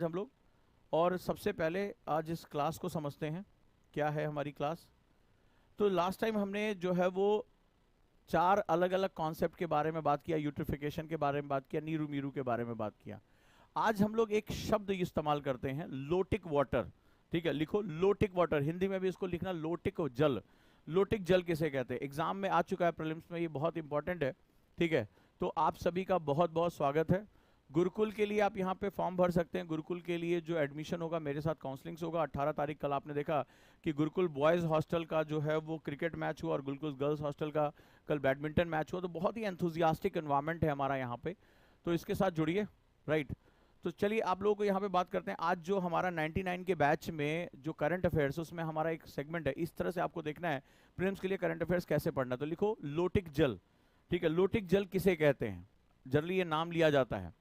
हम लोग और सबसे पहले आज इस क्लास को समझते हैं। क्या है हमारी क्लास? तो लास्ट टाइम हमने जो है वो चार अलग अलग कॉन्सेप्ट के बारे में बात किया, यूट्रिफिकेशन के बारे में बात किया, नीरू मीरू के बारे में बात किया। आज हम लोग एक शब्द इस्तेमाल करते हैं, लोटिक वाटर। ठीक है, लिखो लोटिक वाटर, हिंदी में भी इसको लिखना लोटिक जल। लोटिक जल किसे कहते हैं? एग्जाम में आ चुका है, प्रीलिम्स में, ये बहुत इंपॉर्टेंट है। ठीक है, तो आप सभी का बहुत बहुत स्वागत है। गुरुकुल के लिए आप यहाँ पे फॉर्म भर सकते हैं। गुरुकुल के लिए जो एडमिशन होगा, मेरे साथ काउंसलिंग्स होगा 18 तारीख। कल आपने देखा कि गुरुकुल बॉयज़ हॉस्टल का जो है वो क्रिकेट मैच हुआ और गुरुकुल गर्ल्स हॉस्टल का कल बैडमिंटन मैच हुआ। तो बहुत ही एंथुजियास्टिक एनवायरनमेंट है हमारा यहाँ पे, तो इसके साथ जुड़िए। राइट, तो चलिए आप लोगों को यहाँ पे बात करते हैं। आज जो हमारा 99 के बैच में जो करंट अफेयर्स, उसमें हमारा एक सेगमेंट है, इस तरह से आपको देखना है प्रीलिम्स के लिए करंट अफेयर्स कैसे पढ़ना। तो लिखो लोटिक जल। ठीक है, लोटिक जल किसे कहते हैं? जनरली ये नाम लिया जाता है।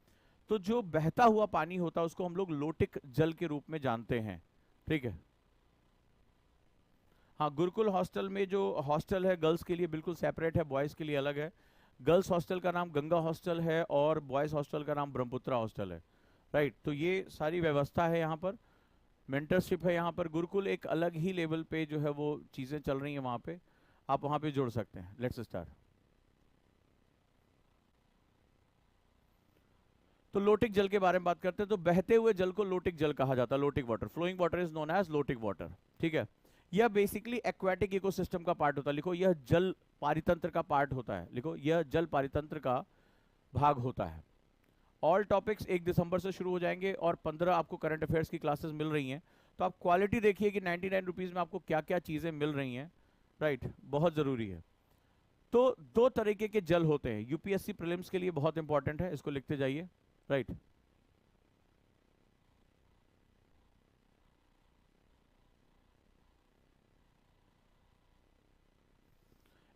तो जो बहता हुआ पानी होता है उसको हम लोग लोटिक जल के रूप में जानते हैं। ठीक है, हाँ, गुरुकुल हॉस्टल में जो हॉस्टल है गर्ल्स के लिए बिल्कुल सेपरेट है, बॉयज़ के लिए अलग है। गर्ल्स हॉस्टल का नाम गंगा हॉस्टल है और बॉयज़ हॉस्टल का नाम ब्रह्मपुत्रा हॉस्टल है। राइट, तो ये सारी व्यवस्था है यहाँ पर, मेंटरशिप है यहाँ पर। गुरुकुल एक अलग ही लेवल पे जो है वो चीज़ें चल रही हैं वहाँ पे, आप वहाँ पे जुड़ सकते हैं। Let's start. तो लोटिक जल के बारे में बात करते हैं। तो बहते हुए जल को लोटिक जल कहा जाता है, lotic water. Flowing water is known as lotic water. ठीक है, यह बेसिकली एक्वाटिक इकोसिस्टम का पार्ट होता है। लिखो यह जल पारितंत्र का पार्ट होता है। लिखो यह जल पारितंत्र का भाग होता है। ऑल टॉपिक्स 1 दिसंबर से शुरू हो जाएंगे और 15 आपको करंट अफेयर्स की क्लासेस मिल रही हैं। तो आप क्वालिटी देखिए कि 99 रुपीज़ में आपको क्या क्या चीज़ें मिल रही हैं। राइट, बहुत ज़रूरी है। तो दो तरीके के जल होते हैं, यूपीएससी प्रीलिम्स के लिए बहुत इंपॉर्टेंट है, इसको लिखते जाइए। राइट,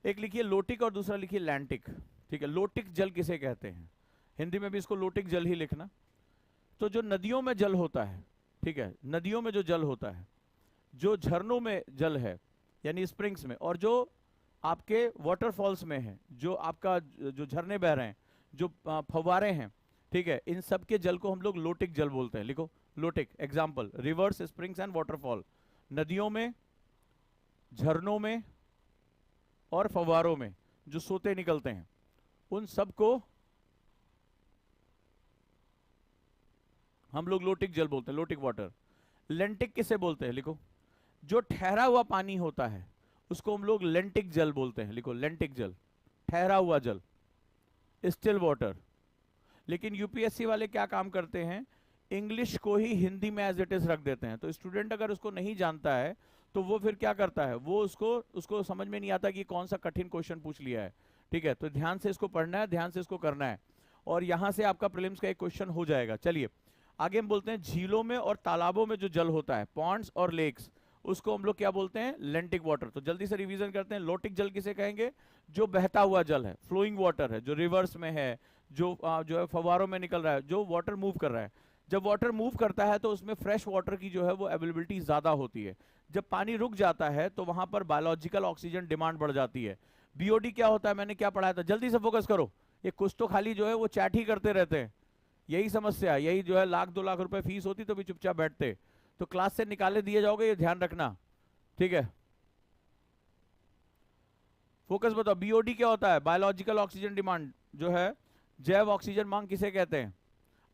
एक लिखिए लोटिक और दूसरा लिखिए लैंटिक। ठीक है, लोटिक जल किसे कहते हैं? हिंदी में भी इसको लोटिक जल ही लिखना। तो जो नदियों में जल होता है, ठीक है, नदियों में जो जल होता है, जो झरनों में जल है यानी स्प्रिंग्स में, और जो आपके वाटरफॉल्स में है, जो आपका जो झरने बह रहे हैं, जो फव्वारे हैं, ठीक है, इन सब के जल को हम लोग लोटिक जल बोलते हैं। लिखो lotic. Example, reverse, springs and waterfall. नदियों में, झरनों में और फव्वारों में जो सोते निकलते हैं, उन सब को हम लोग लोटिक जल बोलते हैं, लोटिक वाटर। लेंटिक किसे बोलते हैं? लिखो, जो ठहरा हुआ पानी होता है उसको हम लोग लेंटिक जल बोलते हैं। लिखो लेंटिक जल, ठहरा हुआ जल, स्टिल वाटर। लेकिन यूपीएससी वाले क्या काम करते हैं, इंग्लिश को ही हिंदी में एज इट इज रख देते हैं। तो स्टूडेंट अगर उसको नहीं जानता है तो वो फिर क्या करता है, वो उसको उसको समझ में नहीं आता कि कौन सा कठिन क्वेश्चन पूछ लिया है। ठीक है, तो ध्यान से इसको पढ़ना है, ध्यान से इसको करना है, और यहां से आपका प्रीलिम्स का एक क्वेश्चन हो जाएगा। चलिए आगे हम बोलते हैं झीलों में और तालाबों में जो जल होता है, पॉन्ड्स और लेक्स, उसको हम लोग क्या बोलते हैं? लेंटिक वाटर। तो जल्दी से रिवीजन करते हैं। लोटिक जल किसे कहेंगे? जो बहता हुआ जल है, फ्लोइंग वाटर है, जो रिवर्स में है, जो है फव्वारों में निकल रहा है, जो वाटर मूव कर रहा है। जब वाटर मूव करता है तो उसमें फ्रेश वाटर की जो है वो अवेलेबिलिटी ज्यादा होती है। जब पानी रुक जाता है तो वहां पर बायोलॉजिकल ऑक्सीजन डिमांड बढ़ जाती है। बीओडी क्या होता है, मैंने क्या पढ़ाया था? जल्दी से फोकस करो, ये कुछ तो खाली जो है वो चैट ही करते रहते हैं। यही समस्या, यही जो है 1-2 लाख रुपए फीस होती तो भी चुपचाप बैठते। तो क्लास से निकाले दिए जाओगे, ये ध्यान रखना। ठीक है, फोकस बताओ। बीओडी क्या होता है? बायोलॉजिकल ऑक्सीजन डिमांड जो है, जैव ऑक्सीजन मांग किसे कहते हैं?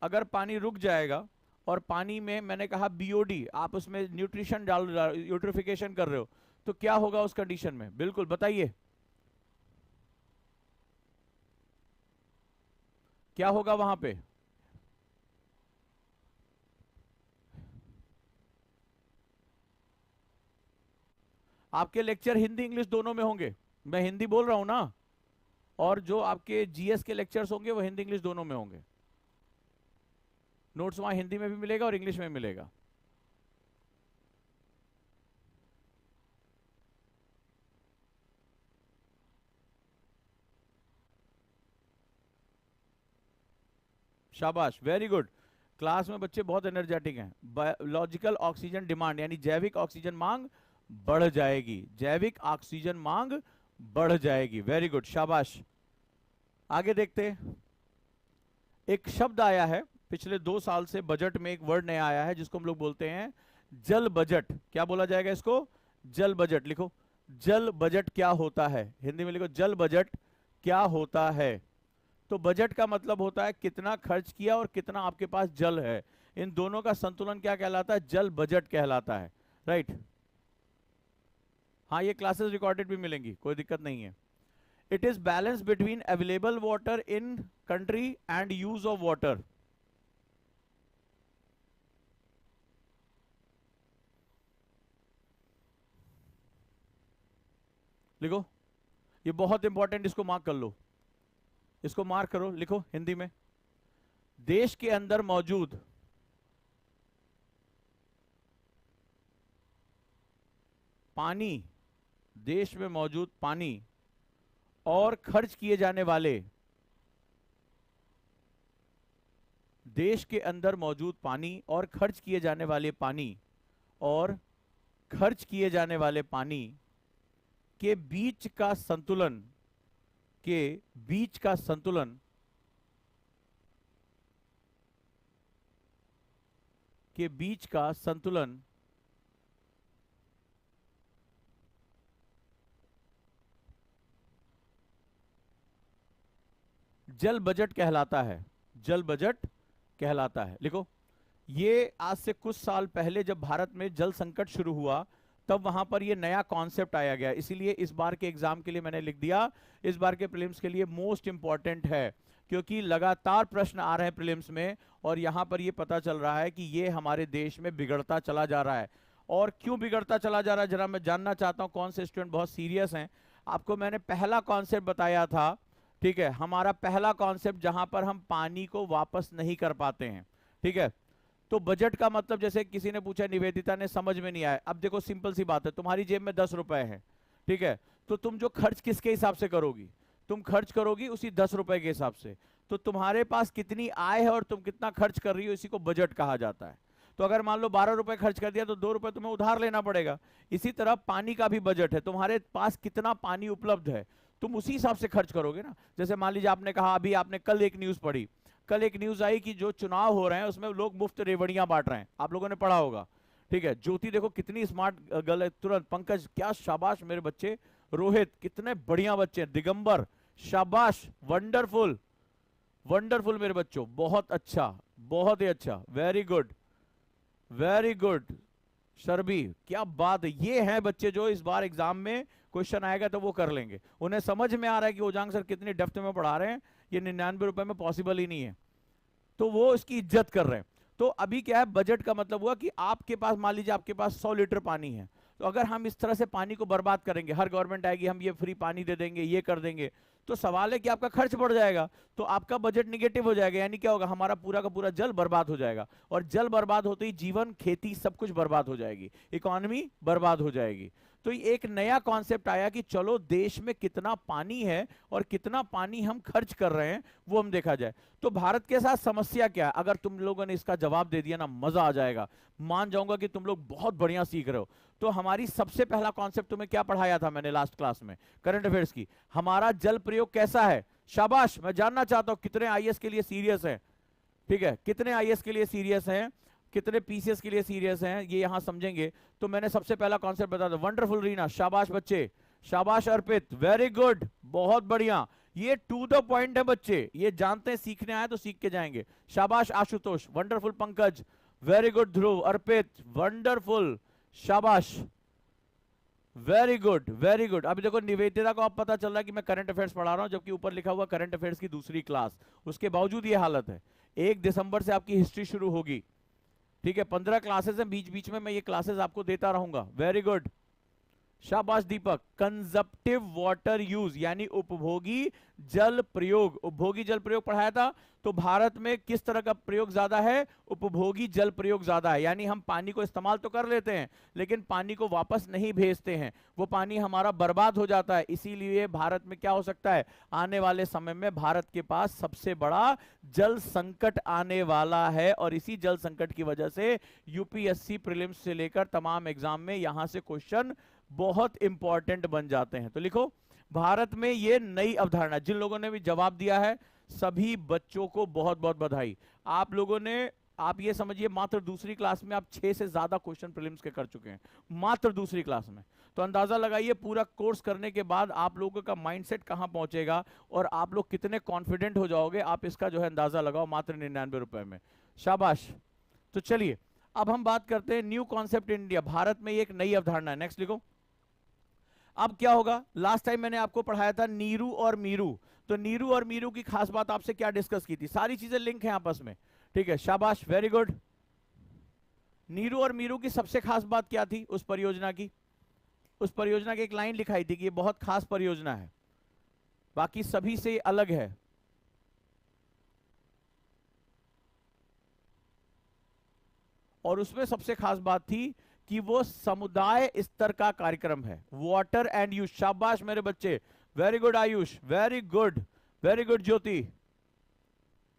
अगर पानी रुक जाएगा और पानी में, मैंने कहा बीओडी, आप उसमें न्यूट्रिशन डाल, यूट्रिफिकेशन कर रहे हो, तो क्या होगा उस कंडीशन में? बिल्कुल बताइए, क्या होगा वहां पे? आपके लेक्चर हिंदी इंग्लिश दोनों में होंगे, मैं हिंदी बोल रहा हूं ना, और जो आपके जीएस के लेक्चर्स होंगे वो हिंदी इंग्लिश दोनों में होंगे। नोट्स वहां हिंदी में भी मिलेगा और इंग्लिश में मिलेगा। शाबाश, वेरी गुड। क्लास में बच्चे बहुत एनर्जेटिक हैं। बायोलॉजिकल ऑक्सीजन डिमांड यानी जैविक ऑक्सीजन मांग बढ़ जाएगी, जैविक ऑक्सीजन मांग बढ़ जाएगी। वेरी गुड, शाबाश। आगे देखते हैं। एक शब्द आया है पिछले 2 साल से बजट में एक वर्ड नया आया है जिसको हम लोग बोलते हैं जल बजट। क्या बोला जाएगा इसको? जल बजट। लिखो, जल बजट क्या होता है, हिंदी में लिखो, जल बजट क्या होता है। तो बजट का मतलब होता है कितना खर्च किया और कितना आपके पास जल है, इन दोनों का संतुलन क्या कहलाता है? जल बजट कहलाता है। राइट। हाँ, ये क्लासेस रिकॉर्डेड भी मिलेंगी, कोई दिक्कत नहीं है। It is balance between available water in country and use of water. लिखो, ये बहुत इंपॉर्टेंट, इसको मार्क कर लो, इसको मार्क करो। लिखो हिंदी में, देश के अंदर मौजूद पानी, देश में मौजूद पानी और खर्च किए जाने वाले, देश के अंदर मौजूद पानी और खर्च किए जाने वाले पानी और खर्च किए जाने वाले पानी के बीच का संतुलन, के बीच का संतुलन, के बीच का संतुलन जल बजट कहलाता है। जल बजट कहलाता है। लिखो, ये आज से कुछ साल पहले जब भारत में जल संकट शुरू हुआ तब वहां पर ये नया कॉन्सेप्ट आया गया, इसीलिए इस बार के एग्जाम के लिए मैंने लिख दिया, इस बार के प्रीलिम्स के लिए मोस्ट इंपॉर्टेंट है, क्योंकि लगातार प्रश्न आ रहे हैं प्रीलिम्स में और यहां पर ये पता चल रहा है कि ये हमारे देश में बिगड़ता चला जा रहा है। और क्यों बिगड़ता चला जा रहा है जरा मैं जानना चाहता हूं, कौन से स्टूडेंट बहुत सीरियस हैं। आपको मैंने पहला कॉन्सेप्ट बताया था, ठीक है, हमारा पहला कॉन्सेप्ट जहां पर हम पानी को वापस नहीं कर पाते हैं, ठीक है। तो बजट का मतलब, जैसे किसी ने पूछा, निवेदिता ने, समझ में नहीं आया। अब देखो सिंपल सी बात है, तुम्हारी जेब में 10 रुपए है, ठीक है, तो तुम जो खर्च किसके हिसाब से करोगी? तुम खर्च करोगी उसी 10 रुपए के हिसाब से। तो तुम्हारे पास कितनी आय है और तुम कितना खर्च कर रही हो, इसी को बजट कहा जाता है। तो अगर मान लो 12 रुपए खर्च कर दिया तो 2 रुपए तुम्हें उधार लेना पड़ेगा। इसी तरह पानी का भी बजट है, तुम्हारे पास कितना पानी उपलब्ध है तुम उसी हिसाब से खर्च करोगे ना। जैसे मान लीजिए आपने कहा, अभी आपने कल एक न्यूज पढ़ी, कल एक न्यूज आई कि जो चुनाव हो रहे हैं उसमें लोग मुफ्त रेवड़ियां बांट रहे हैं, आप लोगों ने पढ़ा होगा, ठीक है। ज्योति देखो कितनी स्मार्ट गर्ल है, तुरंत। पंकज, क्या शाबाश मेरे बच्चे। रोहित, कितने बढ़िया बच्चे। दिगंबर, शाबाश, वंडरफुल, वंडरफुल मेरे बच्चों, बहुत अच्छा, बहुत ही अच्छा, वेरी गुड, वेरी गुड। शर्बी, क्या बात है। ये हैं बच्चे जो इस बार एग्जाम में क्वेश्चन आएगा तो वो कर लेंगे, उन्हें समझ में आ रहा है कि ओजांग सर कितनी डेप्थ में पढ़ा रहे हैं, ये 99 रुपए में पॉसिबल ही नहीं है, तो वो इसकी इज्जत कर रहे हैं। तो अभी क्या है, बजट का मतलब हुआ कि आपके पास, मान लीजिए आपके पास 100 लीटर पानी है, तो अगर हम इस तरह से पानी को बर्बाद करेंगे, हर गवर्नमेंट आएगी हम ये फ्री पानी दे देंगे, ये कर देंगे, तो सवाल है कि आपका खर्च बढ़ जाएगा, तो आपका बजट निगेटिव हो जाएगा। यानी क्या होगा, हमारा पूरा का पूरा जल बर्बाद हो जाएगा, और जल बर्बाद होते ही जीवन, खेती, सब कुछ बर्बाद हो जाएगी, इकोनॉमी बर्बाद हो जाएगी। तो एक नया कॉन्सेप्ट आया कि चलो देश में कितना पानी है और कितना पानी हम खर्च कर रहे हैं वो हम देखा जाए। तो भारत के साथ समस्या क्या है, अगर तुम लोगों ने इसका जवाब दे दिया ना, मजा आ जाएगा, मान जाऊंगा कि तुम लोग बहुत बढ़िया सीख रहे हो। तो हमारी सबसे पहला कॉन्सेप्ट तुम्हें क्या पढ़ाया था मैंने लास्ट क्लास में, करंट अफेयर्स की, हमारा जल प्रयोग कैसा है। शाबाश, मैं जानना चाहता हूं कितने आईएएस के लिए सीरियस है, ठीक है, कितने आईएएस के लिए सीरियस हैं, कितने पीसीएस के लिए सीरियस हैं, ये यहां समझेंगे। तो मैंने सबसे पहला कॉन्सेप्ट बता दो, वंडरफुल रीना, शाबाश बच्चे, शाबाश अर्पित, वेरी गुड, बहुत बढ़िया, ये टू द पॉइंट है बच्चे, ये जानते हैं, सीखने आए तो सीख के जाएंगे। शाबाश Ashutosh, wonderful Pankaj, very good Dhruv, Arpit, wonderful, शाबाश, वेरी गुड, वेरी गुड। अभी देखो निवेदिता को अब पता चल रहा है कि मैं करंट अफेयर्स पढ़ा रहा हूं, जबकि ऊपर लिखा हुआ करंट अफेयर्स की दूसरी क्लास, उसके बावजूद ये हालत है। 1 दिसंबर से आपकी हिस्ट्री शुरू होगी, ठीक है, 15 क्लासेस हैं, बीच बीच में मैं ये क्लासेस आपको देता रहूंगा। वेरी गुड, शाबाश दीपक। कंजप्टिव वाटर यूज यानी उपभोगी जल प्रयोग, उपभोगी जल प्रयोग पढ़ाया था। तो भारत में किस तरह का प्रयोग ज्यादा है, उपभोगी जल प्रयोग ज्यादा है, यानी हम पानी को इस्तेमाल तो कर लेते हैं लेकिन पानी को वापस नहीं भेजते हैं, वो पानी हमारा बर्बाद हो जाता है। इसीलिए भारत में क्या हो सकता है, आने वाले समय में भारत के पास सबसे बड़ा जल संकट आने वाला है, और इसी जल संकट की वजह से यूपीएससी प्रीलिम्स से लेकर तमाम एग्जाम में यहां से क्वेश्चन बहुत इंपॉर्टेंट बन जाते हैं। तो लिखो, भारत में ये नई अवधारणा, जिन लोगों ने भी जवाब दिया है सभी बच्चों को बहुत बहुत बधाई। आप लोगों ने, आप ये समझिए मात्र दूसरी क्लास में आप 6 से ज्यादा क्वेश्चन प्रीलिम्स के कर चुके हैं, मात्र दूसरी क्लास में। तो अंदाजा लगाइए पूरा कोर्स करने के बाद आप लोगों का माइंडसेट कहां पहुंचेगा और आप लोग कितने कॉन्फिडेंट हो जाओगे, आप इसका जो है अंदाजा लगाओ मात्र 99 रुपए में। शाबाश। तो चलिए अब हम बात करते हैं new concept in India, Bharat में ये एक नई अवधारणा है। नेक्स्ट लिखो। अब क्या होगा, लास्ट टाइम मैंने आपको पढ़ाया था नीरू और मीरू, तो नीरू और मीरू की खास बात आपसे क्या डिस्कस की थी, सारी चीजें लिंक है आपस में, ठीक है, शाबाश, वेरी गुड। नीरू और मीरू की सबसे खास बात क्या थी उस परियोजना की, उस परियोजना की एक लाइन लिखाई थी कि ये बहुत खास परियोजना है, बाकी सभी से अलग है। और उसमें सबसे खास बात थी कि वो समुदाय स्तर का कार्यक्रम है, वाटर एंड यूज। शाबाश मेरे बच्चे, very good Ayush, very good, very good Jyoti,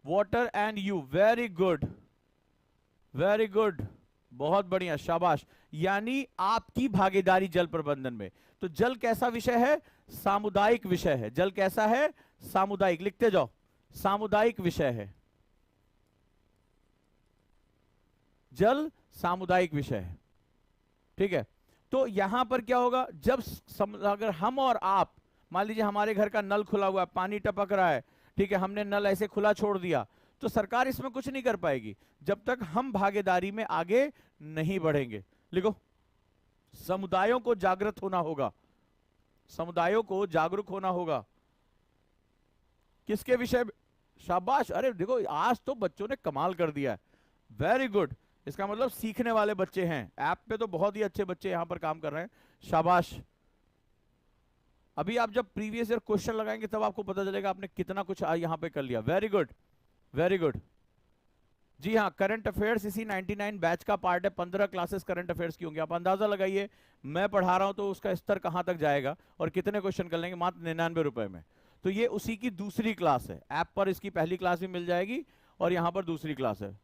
water and you, very good, very good, बहुत बढ़िया, शाबाश। यानी आपकी भागीदारी जल प्रबंधन में। तो जल कैसा विषय है, सामुदायिक विषय है। जल कैसा है, सामुदायिक, लिखते जाओ, सामुदायिक विषय है। जल सामुदायिक विषय है, ठीक है। तो यहां पर क्या होगा, जब अगर हम और आप, मान लीजिए हमारे घर का नल खुला हुआ है, पानी टपक रहा है, ठीक है, हमने नल ऐसे खुला छोड़ दिया, तो सरकार इसमें कुछ नहीं कर पाएगी जब तक हम भागीदारी में आगे नहीं बढ़ेंगे। लिखो, समुदायों को जागृत होना होगा, समुदायों को जागरूक होना होगा। किसके विषय में, शाबाश, अरे देखो आज तो बच्चों ने कमाल कर दिया है, वेरी गुड। इसका मतलब सीखने वाले बच्चे हैं, ऐप पे तो बहुत ही अच्छे बच्चे यहां पर काम कर रहे हैं, शाबाश। अभी आप जब प्रीवियस ईयर क्वेश्चन लगाएंगे तब आपको पता चलेगा आपने कितना कुछ यहां पे कर लिया, वेरी गुड, वेरी गुड। जी हाँ, करंट अफेयर्स इसी 99 बैच का पार्ट है, 15 क्लासेस करंट अफेयर्स की होंगी। आप अंदाजा लगाइए मैं पढ़ा रहा हूं तो उसका स्तर कहां तक जाएगा और कितने क्वेश्चन कर लेंगे मात्र 99 रुपए में। तो ये उसी की दूसरी क्लास है, ऐप पर इसकी पहली क्लास भी मिल जाएगी और यहां पर दूसरी क्लास है।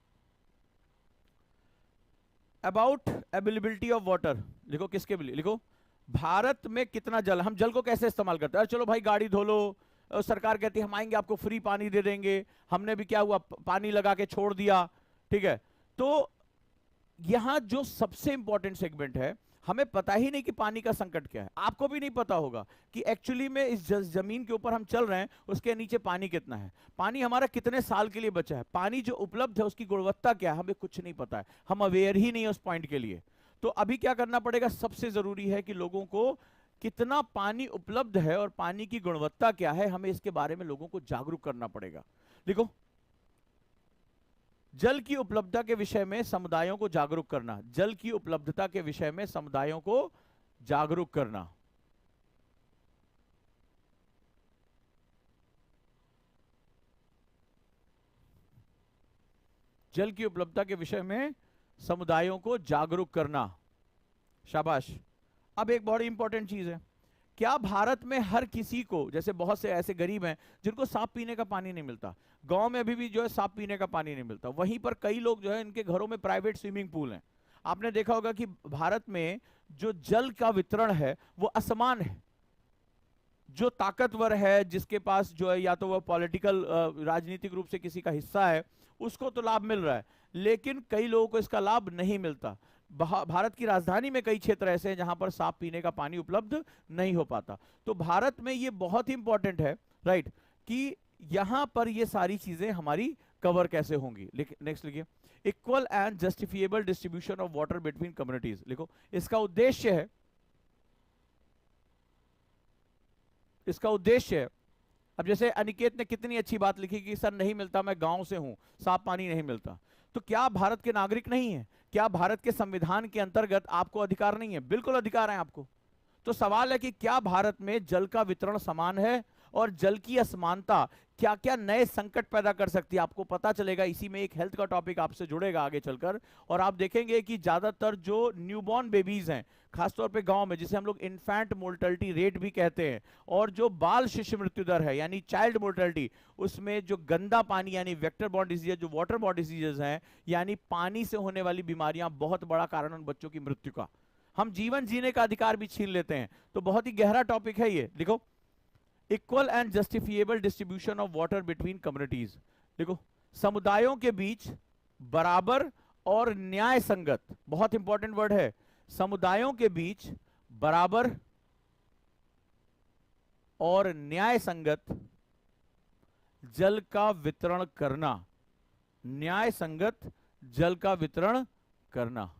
अबाउट अवेलेबिलिटी ऑफ वाटर, लिखो, किसके लिए, लिखो, भारत में कितना जल, हम जल को कैसे इस्तेमाल करते हैं, चलो भाई गाड़ी धो लो, सरकार कहती है हम आएंगे आपको फ्री पानी दे देंगे, हमने भी क्या हुआ पानी लगा के छोड़ दिया, ठीक है। तो यहां जो सबसे इंपॉर्टेंट सेगमेंट है, हमें पता ही नहीं कि पानी का संकट क्या है, आपको भी नहीं पता होगा कि एक्चुअली में इस जमीन के ऊपर हम चल रहे हैं उसके नीचे पानी कितना है, पानी हमारा कितने साल के लिए बचा है, पानी जो उपलब्ध है उसकी गुणवत्ता क्या है, हमें कुछ नहीं पता है, हम अवेयर ही नहीं है उस पॉइंट के लिए। तो अभी क्या करना पड़ेगा, सबसे जरूरी है कि लोगों को कितना पानी उपलब्ध है और पानी की गुणवत्ता क्या है, हमें इसके बारे में लोगों को जागरूक करना पड़ेगा। देखो, जल की उपलब्धता के विषय में समुदायों को जागरूक करना, जल की उपलब्धता के विषय में समुदायों को जागरूक करना। जल की उपलब्धता के विषय में समुदायों को जागरूक करना, शाबाश। अब एक बहुत इंपॉर्टेंट चीज है, क्या भारत में हर किसी को, जैसे बहुत से ऐसे गरीब हैं जिनको साफ पीने का पानी नहीं मिलता, गांव में अभी भी जो है साफ पीने का पानी नहीं मिलता, वहीं पर कई लोग जो है इनके घरों में प्राइवेट स्विमिंग पूल हैं। आपने देखा होगा कि भारत में जो जल का वितरण है वो असमान है, जो ताकतवर है जिसके पास जो है या तो वह पॉलिटिकल राजनीतिक रूप से किसी का हिस्सा है उसको तो लाभ मिल रहा है, लेकिन कई लोगों को इसका लाभ नहीं मिलता। भारत की राजधानी में कई क्षेत्र ऐसे हैं जहां पर साफ पीने का पानी उपलब्ध नहीं हो पाता। तो भारत में ये बहुत ही इंपॉर्टेंट है, राइट, कि यहां पर ये सारी चीजें हमारी कवर कैसे होंगी। नेक्स्ट लिखिए, equal and justifiable distribution of water between communities. लिखो, इसका उद्देश्य है, इसका उद्देश्य है, अब जैसे अनिकेत ने कितनी अच्छी बात लिखी कि सर नहीं मिलता, मैं गांव से हूं, साफ पानी नहीं मिलता। तो क्या भारत के नागरिक नहीं है, क्या भारत के संविधान के अंतर्गत आपको अधिकार नहीं है? बिल्कुल अधिकार है आपको। तो सवाल है कि क्या भारत में जल का वितरण समान है, और जल की असमानता क्या क्या नए संकट पैदा कर सकती है, आपको पता चलेगा। इसी में एक हेल्थ का टॉपिक आपसे जुड़ेगा आगे चलकर, और आप देखेंगे कि ज्यादातर जो न्यूबॉर्न बेबीज हैं, खासतौर पे गांव में, जिसे हम लोग इन्फेंट मोर्टेलिटी रेट भी कहते हैं, और जो बाल शिशु मृत्यु दर है यानी चाइल्ड मोर्टेलिटी, उसमें जो गंदा पानी यानी वेक्टर बॉर्न डिजीज, जो वाटर बॉर्न डिजीजेस हैं, यानी पानी से होने वाली बीमारियां बहुत बड़ा कारण उन बच्चों की मृत्यु का। हम जीवन जीने का अधिकार भी छीन लेते हैं। तो बहुत ही गहरा टॉपिक है ये। देखो, equal and justifiable distribution of water between communities. देखो, समुदायों के बीच बराबर और न्याय संगत, बहुत इंपॉर्टेंट वर्ड है, समुदायों के बीच बराबर और न्याय संगत जल का वितरण करना, न्याय संगत जल का वितरण करना।